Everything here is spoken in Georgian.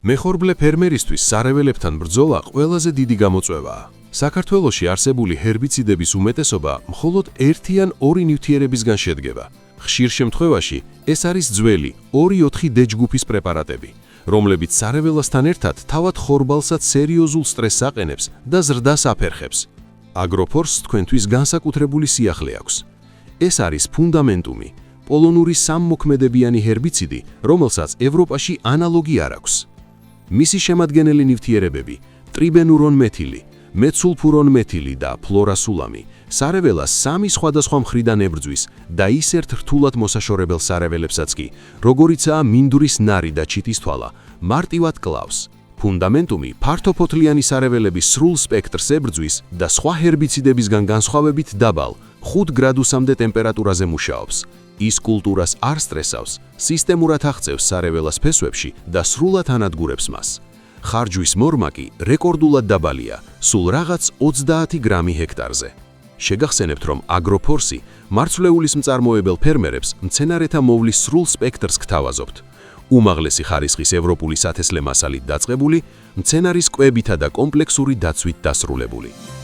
მეხორბლე ფერმერისთვის სარეველებთან ბრძოლა ყველაზე დიდი გამოწვევაა. საქართველოში არსებული ჰერბიციდების უმეტესობა მხოლოდ ერთი ან ორი ნივთიერებისგან შედგება. ხშირ შემთხვევაში ეს არის ძველი 2-4 D ჯგუფის პრეპარატები, რომლებიც სარეველასთან ერთად თავად ხორბალსაც სერიოზულ სტრესს აყენებს და ზრდას აფერხებს. აგროფორს თქვენთვის განსაკუთრებული სიახლე აქვს. ეს არის ფუნდამენტუმი, პოლონური სამმოქმედებიანი ჰერბიციდი, რომელსაც ევროპაში ანალოგი არ აქვს. მისი შემადგენელი ნივთიერებები, ტრიბენურონ მეთილი, მეცულფურონ მეთილი და ფლორასულამი, სარეველას სამი სხვადასხვა მხრიდან ებრძვის და ისერთ რთულად მოსაშორებელ სარეველებსაც კი, როგორიცაა მინდვრის ნარი და ჩიტის თვალა, მარტივად კლავს. ფუნდამენტუმი ფართოფოთლიანი სარეველების სრულ სპექტრს ებრძვის და სხვა ჰერბიციდებისგან განსხვავებით დაბალ 5 გრადუსამდე ტემპერატურაზე მუშაობს. ის კულტურას არ სტრესავს, სისტემურად აღწევს სარეველას ფესვებში და სრულად ანადგურებს მას. ხარჯვის მორმა კი რეკორდულად დაბალია, სულ რაღაც 30 გრამი ჰექტარზე. შეგახსენებთ, რომ აგროფორსი მარცვლეულის მწარმოებელ ფერმერებს მცენარეთა მოვლის სრულ სპექტრს გთავაზობთ. უმაღლესი ხარისხის ევროპული სათესლე მასალით დაწყებული, მცენარის კვებითა და კომპლექსური დაცვით დასრულებული.